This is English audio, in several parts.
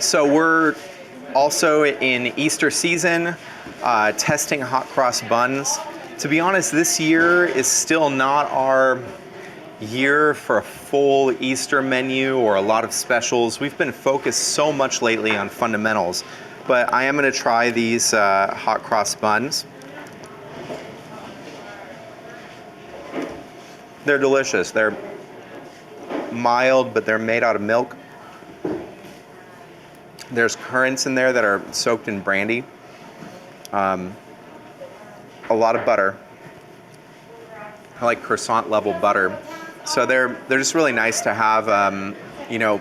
So we're also in Easter season, testing hot cross buns. To be honest, this year is still not our year for a full Easter menu or a lot of specials. We've been focused so much lately on fundamentals, but I am going to try these hot cross buns. They're delicious. They're mild, but they're made out of milk. There's currants in there that are soaked in brandy. A lot of butter. I like croissant level butter. So they're just really nice to have, you know,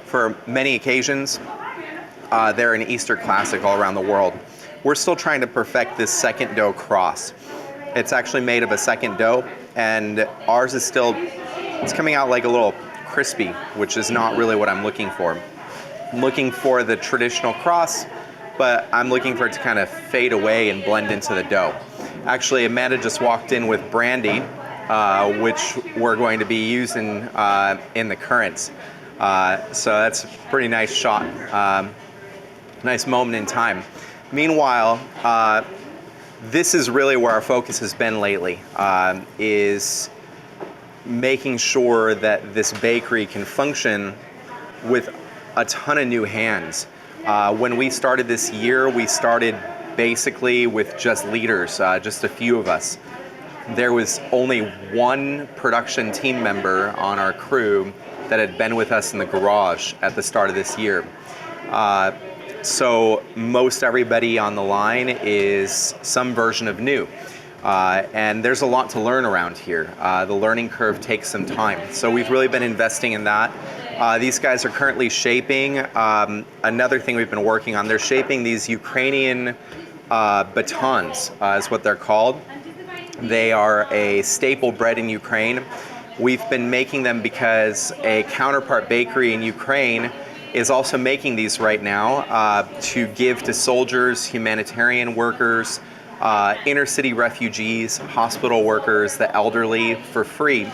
for many occasions. They're an Easter classic all around the world. We're still trying to perfect this second dough cross. It's actually made of a second dough, and ours is still, it's coming out like a little crispy, which is not really what I'm looking for. I'm looking for the traditional cross, but I'm looking for it to kind of fade away and blend into the dough. Actually, Amanda just walked in with brandy, which we're going to be using in the currants. So that's a pretty nice shot, nice moment in time. Meanwhile, this is really where our focus has been lately, is making sure that this bakery can function with a ton of new hands. When we started this year, we started basically with just leaders, just a few of us. There was only one production team member on our crew that had been with us in the garage at the start of this year. So most everybody on the line is some version of new. And there's a lot to learn around here. The learning curve takes some time. So we've really been investing in that. These guys are currently shaping. Another thing we've been working on, they're shaping these Ukrainian batons, is what they're called. They are a staple bread in Ukraine. We've been making them because a counterpart bakery in Ukraine is also making these right now to give to soldiers, humanitarian workers, inner city refugees, hospital workers, the elderly for free.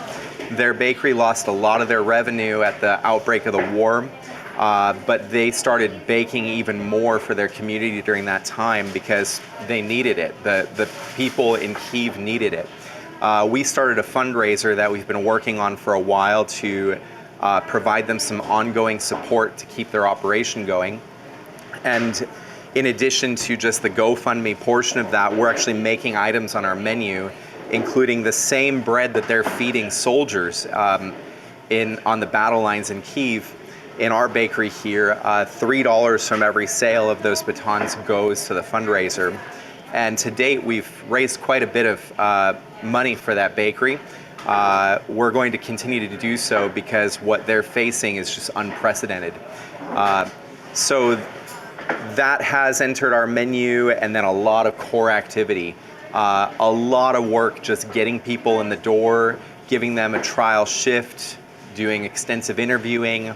Their bakery lost a lot of their revenue at the outbreak of the war, but they started baking even more for their community during that time because they needed it. The people in Kyiv needed it. We started a fundraiser that we've been working on for a while to provide them some ongoing support to keep their operation going. And in addition to just the GoFundMe portion of that, we're actually making items on our menu, including the same bread that they're feeding soldiers on the battle lines in Kyiv. In our bakery here, $3 from every sale of those batons goes to the fundraiser. And to date, we've raised quite a bit of money for that bakery. We're going to continue to do so because what they're facing is just unprecedented. So that has entered our menu, and then a lot of core activity. A lot of work just getting people in the door, giving them a trial shift, doing extensive interviewing,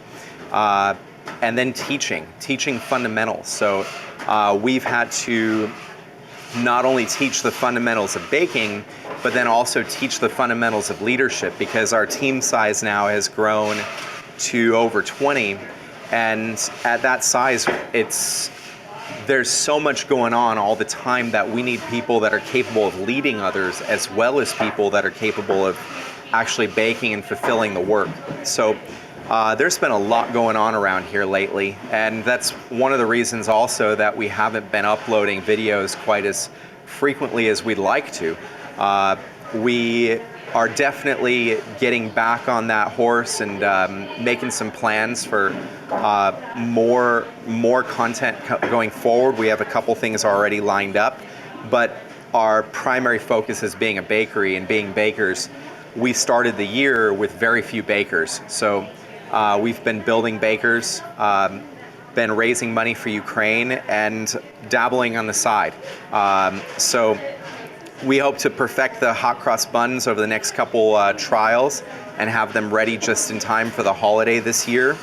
and then teaching fundamentals. So we've had to not only teach the fundamentals of baking, but then also teach the fundamentals of leadership, because our team size now has grown to over 20. And at that size, there's so much going on all the time that we need people that are capable of leading others, as well as people that are capable of actually baking and fulfilling the work. So there's been a lot going on around here lately, and that's one of the reasons also that we haven't been uploading videos quite as frequently as we'd like to. We are definitely getting back on that horse and making some plans for more content going forward. We have a couple things already lined up, but our primary focus is being a bakery and being bakers. We started the year with very few bakers, so we've been building bakers, been raising money for Ukraine, and dabbling on the side. So we hope to perfect the hot cross buns over the next couple trials and have them ready just in time for the holiday this year.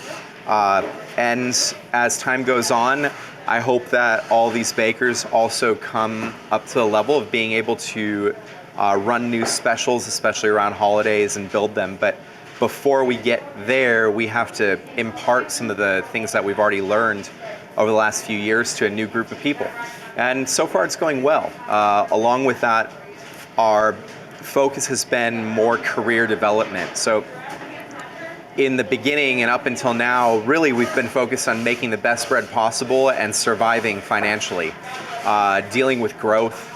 And as time goes on, I hope that all these bakers also come up to the level of being able to run new specials, especially around holidays, and build them. But before we get there, we have to impart some of the things that we've already learned over the last few years to a new group of people. And so far it's going well. Along with that, our focus has been more career development. So in the beginning and up until now, really we've been focused on making the best bread possible and surviving financially, dealing with growth,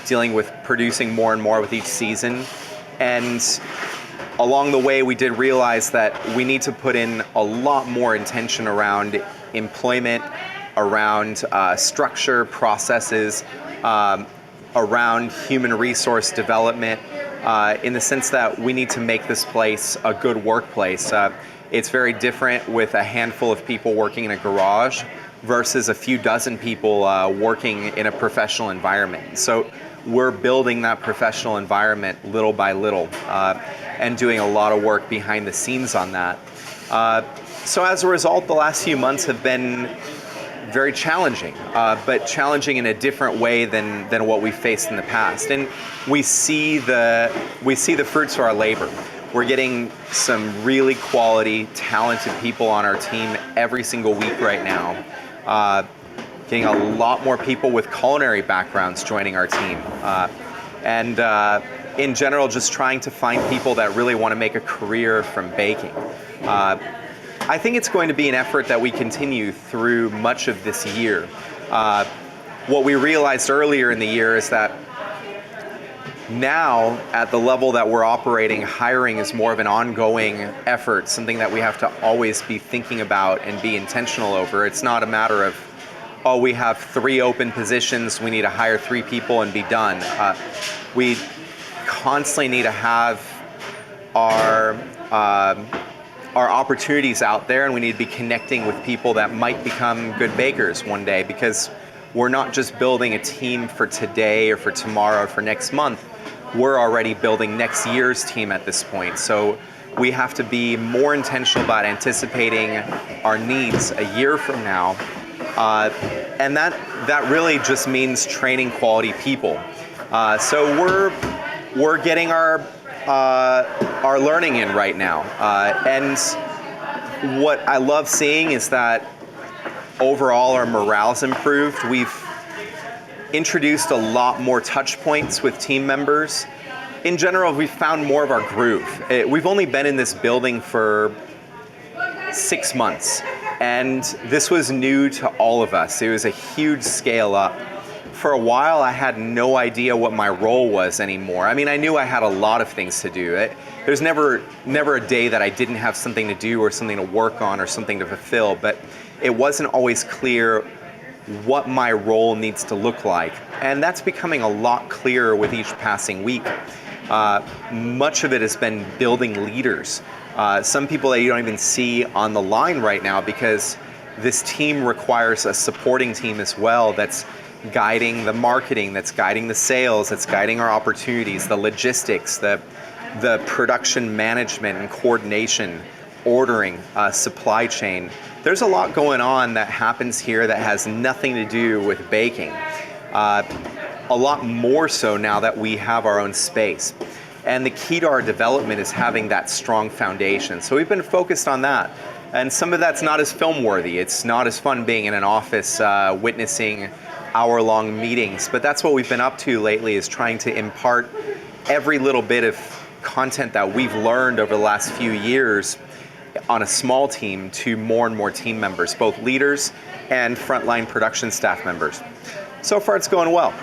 dealing with producing more and more with each season. And along the way, we did realize that we need to put in a lot more intention around employment, around structure, processes, around human resource development, in the sense that we need to make this place a good workplace. It's very different with a handful of people working in a garage versus a few dozen people working in a professional environment. So we're building that professional environment little by little and doing a lot of work behind the scenes on that. So as a result, the last few months have been very challenging, but challenging in a different way than what we faced in the past. And we see the fruits of our labor. We're getting some really quality, talented people on our team every single week right now. Getting a lot more people with culinary backgrounds joining our team. And in general, just trying to find people that really want to make a career from baking. I think it's going to be an effort that we continue through much of this year. What we realized earlier in the year is that now, at the level that we're operating, hiring is more of an ongoing effort, something that we have to always be thinking about and be intentional over. It's not a matter of, oh, we have 3 open positions, we need to hire 3 people and be done. We constantly need to have our opportunities out there, and we need to be connecting with people that might become good bakers one day, because we're not just building a team for today or for tomorrow or for next month. We're already building next year's team at this point. So we have to be more intentional about anticipating our needs a year from now. And that really just means training quality people. So we're getting our learning in right now. And what I love seeing is that overall our morale's improved. We've introduced a lot more touch points with team members. In general, we've found more of our groove. We've only been in this building for 6 months, and this was new to all of us. It was a huge scale up. For a while, I had no idea what my role was anymore. I mean, I knew I had a lot of things to do. There's never a day that I didn't have something to do or something to work on or something to fulfill, but it wasn't always clear what my role needs to look like. And that's becoming a lot clearer with each passing week. Much of it has been building leaders. Some people that you don't even see on the line right now, because this team requires a supporting team as well that's guiding the marketing, that's guiding the sales, that's guiding our opportunities, the logistics, the production management and coordination, ordering, supply chain. There's a lot going on that happens here that has nothing to do with baking. A lot more so now that we have our own space. And the key to our development is having that strong foundation. So we've been focused on that. And some of that's not as film-worthy. It's not as fun being in an office witnessing hour-long meetings. But that's what we've been up to lately, is trying to impart every little bit of content that we've learned over the last few years on a small team to more and more team members, both leaders and frontline production staff members. So far, it's going well.